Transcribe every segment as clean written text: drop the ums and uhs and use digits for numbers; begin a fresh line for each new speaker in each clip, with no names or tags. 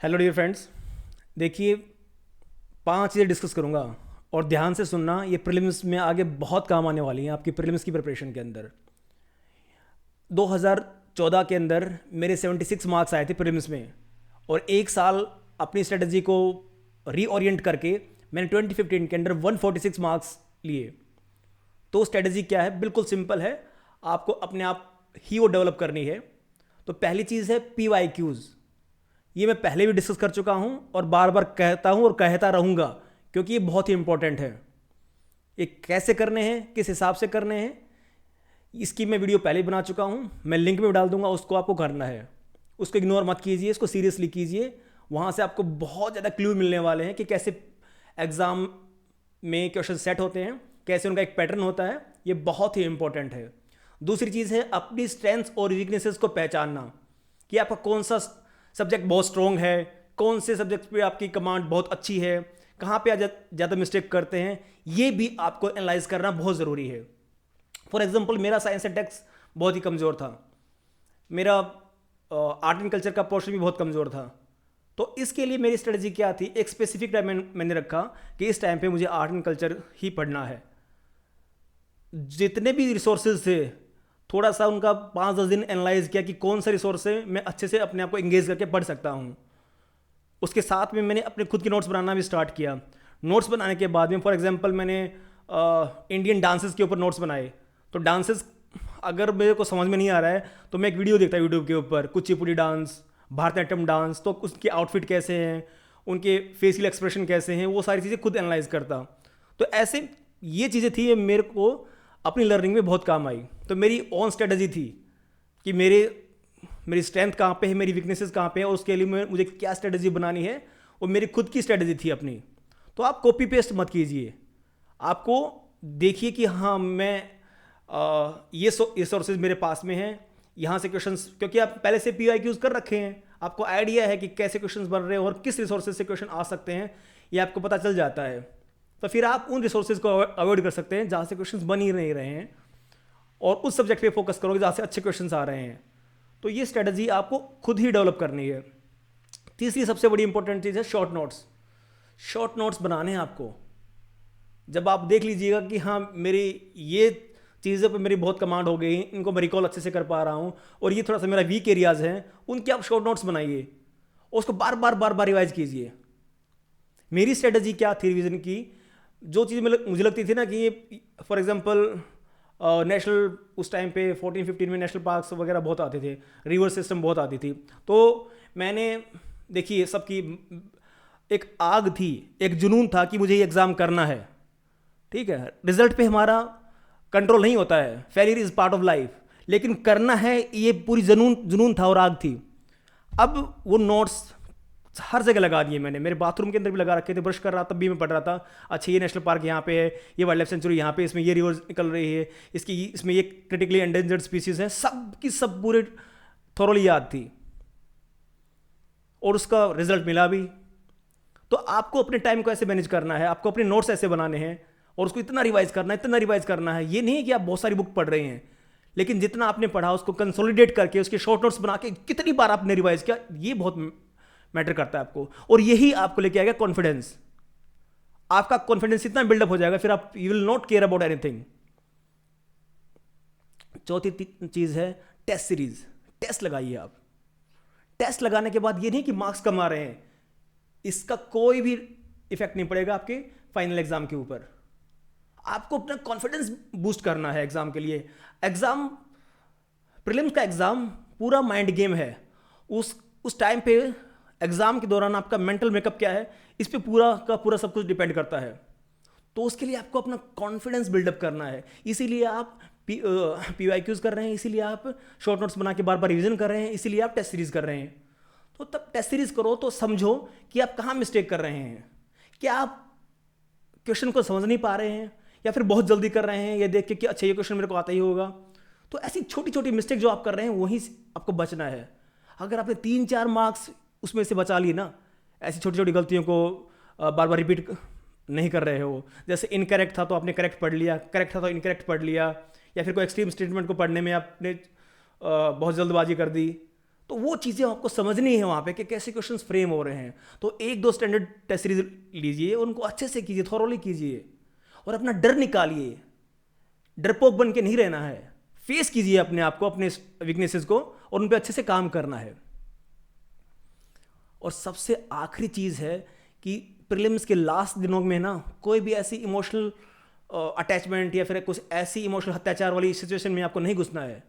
Hello dear friends. देखिए, 5 चीज़ें discuss करूँगा और ध्यान से सुनना। ये प्रीलिम्स में आगे बहुत काम आने वाली हैं आपकी प्रीलिम्स की प्रिपरेशन के अंदर। 2014 के अंदर मेरे 76 मार्क्स आए थे प्रीलिम्स में, और एक साल अपनी स्ट्रेटजी को रीओरिएंट करके मैंने 2015 के अंदर 146 मार्क्स लिए। तो स्ट्रेटजी क्या है? बिल्कुल सिंपल है, आपको अपने आप ही वो डेवलप करनी है। तो पहली चीज़ है PYQs। ये मैं पहले भी डिस्कस कर चुका हूँ और बार बार कहता हूँ और कहता रहूँगा, क्योंकि ये बहुत ही इंपॉर्टेंट है। ये कैसे करने हैं, किस हिसाब से करने हैं, इसकी मैं वीडियो पहले ही बना चुका हूँ, मैं लिंक में डाल दूंगा, उसको आपको करना है। उसको इग्नोर मत कीजिए, इसको सीरियसली कीजिए। वहाँ से आपको बहुत ज़्यादा क्लू मिलने वाले हैं कि कैसे एग्ज़ाम में क्वेश्चन सेट होते हैं, कैसे उनका एक पैटर्न होता है। ये बहुत ही इंपॉर्टेंट है। दूसरी चीज़ है अपनी स्ट्रेंथ्स और वीकनेसेस को पहचानना, कि आपका कौन सा सब्जेक्ट बहुत स्ट्रॉन्ग है, कौन से सब्जेक्ट पे आपकी कमांड बहुत अच्छी है, कहाँ पे ज़्यादा मिस्टेक करते हैं। ये भी आपको एनालाइज करना बहुत ज़रूरी है। फॉर एग्जांपल, मेरा साइंस एंड टेक्स बहुत ही कमज़ोर था, मेरा आर्ट एंड कल्चर का पोर्शन भी बहुत कमज़ोर था। तो इसके लिए मेरी स्ट्रेटजी क्या थी? एक स्पेसिफिक टाइम मैंने रखा कि इस टाइम पे मुझे आर्ट एंड कल्चर ही पढ़ना है। जितने भी रिसोर्सेज थे, थोड़ा सा उनका 5-10 दिन एनालाइज किया कि कौन सा रिसोर्स से मैं अच्छे से अपने आप को एंगेज करके पढ़ सकता हूँ। उसके साथ में मैंने अपने खुद के नोट्स बनाना भी स्टार्ट किया। नोट्स बनाने के बाद में फॉर एग्जांपल मैंने इंडियन डांसेस के ऊपर नोट्स बनाए। तो डांसेस अगर मेरे को समझ में नहीं आ रहा है तो मैं एक वीडियो देखता यूट्यूब के ऊपर, कुचिपुड़ी डांस, भारतनाट्यम डांस, तो उसके आउटफिट कैसे हैं, उनके फेशियल एक्सप्रेशन कैसे हैं, वो सारी चीज़ें खुद एनालाइज करता। तो ऐसे ये चीज़ें थी, ये मेरे को अपनी लर्निंग में बहुत काम आई। तो मेरी ऑन स्ट्रेटजी थी कि मेरी स्ट्रेंथ कहाँ पे है, मेरी वीकनेसेस कहाँ पे है, और उसके लिए मुझे क्या स्ट्रेटजी बनानी है, वो मेरी खुद की स्ट्रेटजी थी अपनी। तो आप कॉपी पेस्ट मत कीजिए, आपको देखिए कि हाँ मैं ये सोर्सेज मेरे पास में हैं, यहाँ से क्वेश्चंस, क्योंकि आप पहले से PYQs कर रखे हैं, आपको आइडिया है कि कैसे क्वेश्चंस बन रहे हैं और किस रिसोर्सेज से क्वेश्चन आ सकते हैं, ये आपको पता चल जाता है। तो फिर आप उन रिसोर्सेज को अवॉइड कर सकते हैं जहाँ से क्वेश्चंस बन ही नहीं रहे हैं, और उस सब्जेक्ट पे फोकस करोगे जहाँ से अच्छे क्वेश्चंस आ रहे हैं। तो ये स्ट्रेटजी आपको खुद ही डेवलप करनी है। तीसरी सबसे बड़ी इंपॉर्टेंट चीज़ है शॉर्ट नोट्स। शॉर्ट नोट्स बनाने हैं आपको। जब आप देख लीजिएगा कि हाँ मेरी ये चीज़ों पे मेरी बहुत कमांड हो गई, इनको मैं रिकॉल अच्छे से कर पा रहा हूँ, और ये थोड़ा सा मेरा वीक एरियाज़ हैं, उनके आप शॉर्ट नोट्स बनाइए और उसको बार बार रिवाइज कीजिए। मेरी स्ट्रेटजी क्या थी रिवीजन की? जो चीज़ मुझे लगती थी ना कि ये फॉर एग्जांपल नेशनल उस टाइम पे 14-15 में नेशनल पार्क्स वगैरह बहुत आते थे, रिवर सिस्टम बहुत आती थी। तो मैंने देखिए सबकी एक आग थी, एक जुनून था कि मुझे ये एग्ज़ाम करना है। ठीक है, रिजल्ट पे हमारा कंट्रोल नहीं होता है, failure is part of life, लेकिन करना है ये पूरी जुनून था और आग थी। अब वो नोट्स हर जगह लगा दिए मैंने, मेरे बाथरूम के अंदर भी लगा रखे थे, ब्रश कर रहा तब भी मैं पढ़ रहा था। अच्छा, ये नेशनल पार्क यहाँ पे है, ये वाइल्ड लाइफ सेंचुरी यहाँ पे, इसमें ये रिवर निकल रही है, इसमें ये क्रिटिकली एंडेंजर्ड स्पीसीज है, सब की सब पूरे थोरोली याद थी, और उसका रिजल्ट मिला भी। तो आपको अपने टाइम को ऐसे मैनेज करना है, आपको अपने नोट्स ऐसे बनाने हैं, और उसको इतना रिवाइज करना है, इतना रिवाइज करना है। ये नहीं कि आप बहुत सारी बुक पढ़ रहे हैं, लेकिन जितना आपने पढ़ा उसको कंसोलिडेट करके उसके शॉर्ट नोट्स बना के कितनी बार आपने रिवाइज किया, ये बहुत मैटर करता है आपको। और यही आपको लेके आएगा कॉन्फिडेंस। आपका कॉन्फिडेंस इतना बिल्डअप हो जाएगा, फिर आप you will not care about anything. चौथी चीज है टेस्ट सीरीज। टेस्ट लगाइए आप। टेस्ट लगाने के बाद ये नहीं कि मार्क्स कम आ रहे हैं, इसका कोई भी इफेक्ट नहीं पड़ेगा आपके फाइनल एग्जाम के ऊपर। आपको अपना कॉन्फिडेंस बूस्ट करना है एग्जाम के लिए। एग्जाम, प्रीलिम्स का एग्जाम पूरा माइंड गेम है। उस टाइम पे एग्जाम के दौरान आपका मेंटल मेकअप क्या है, इस पे पूरा का पूरा सब कुछ डिपेंड करता है। तो उसके लिए आपको अपना कॉन्फिडेंस बिल्डअप करना है, इसीलिए आप PYQs कर रहे हैं, इसीलिए आप शॉर्ट नोट्स बना के बार बार रिवीजन कर रहे हैं, इसीलिए आप टेस्ट सीरीज कर रहे हैं। तो तब टेस्ट सीरीज करो तो समझो कि आप कहाँ मिस्टेक कर रहे हैं। क्या आप क्वेश्चन को समझ नहीं पा रहे हैं, या फिर बहुत जल्दी कर रहे हैं ये देख के कि अच्छा ये क्वेश्चन मेरे को आता ही होगा। तो ऐसी छोटी छोटी मिस्टेक जो आप कर रहे हैं वहीं से आपको बचना है। अगर आपने 3-4 मार्क्स उसमें से बचा लिए ना, ऐसी छोटी छोटी गलतियों को बार बार रिपीट नहीं कर रहे हो, जैसे इनकरेक्ट था तो आपने करेक्ट पढ़ लिया, करेक्ट था तो इनकरेक्ट पढ़ लिया, या फिर कोई एक्सट्रीम स्टेटमेंट को पढ़ने में आपने बहुत जल्दबाजी कर दी, तो वो चीज़ें आपको समझनी है वहाँ पे कि कैसे क्वेश्चंस फ्रेम हो रहे हैं। तो एक दो स्टैंडर्ड टेस्ट सीरीज लीजिए, उनको अच्छे से कीजिए, थॉरोली कीजिए, और अपना डर निकालिए। डरपोक बन के नहीं रहना है, फेस कीजिए अपने आप को, अपने वीकनेसेस को, और उन पे अच्छे से काम करना है। और सबसे आखिरी चीज़ है कि प्रीलिम्स के लास्ट दिनों में ना कोई भी ऐसी इमोशनल अटैचमेंट या फिर कुछ ऐसी इमोशनल अत्याचार वाली सिचुएशन में आपको नहीं घुसना है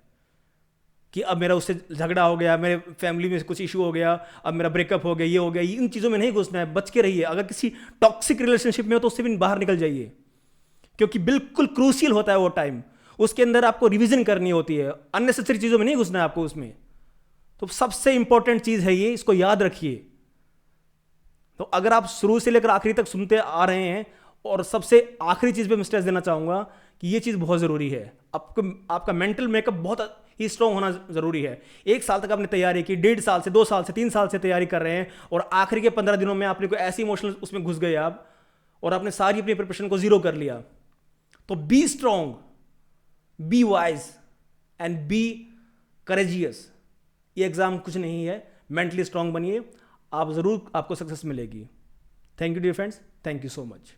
कि अब मेरा उससे झगड़ा हो गया, मेरे फैमिली में कुछ इशू हो गया, अब मेरा ब्रेकअप हो गया, ये हो गया, इन चीज़ों में नहीं घुसना है। बच के रहिए। अगर किसी टॉक्सिक रिलेशनशिप में हो तो उससे भी बाहर निकल जाइए, क्योंकि बिल्कुल क्रूशियल होता है वो टाइम। उसके अंदर आपको रिवीजन करनी होती है, अननेसेसरी चीज़ों में नहीं घुसना है आपको उसमें। तो सबसे इंपॉर्टेंट चीज़ है ये, इसको याद रखिए। तो अगर आप शुरू से लेकर आखिरी तक सुनते आ रहे हैं, और सबसे आखिरी चीज़ पे मैं स्ट्रेस देना चाहूँगा कि ये चीज़ बहुत ज़रूरी है। आपका मेंटल मेकअप बहुत ही स्ट्रॉन्ग होना ज़रूरी है। 1 साल तक आपने तैयारी की, 1.5 साल से, 2 साल से, 3 साल से तैयारी कर रहे हैं, और आखिरी के 15 दिनों में आपने कोई ऐसी इमोशनल उसमें घुस गए आप, और आपने सारी अपनी प्रिपरेशन को ज़ीरो कर लिया। तो be strong, be wise, and be courageous. ये एग्ज़ाम कुछ नहीं है, मेंटली स्ट्रांग बनिए, आप ज़रूर, आपको सक्सेस मिलेगी। Thank you dear friends, thank you so much.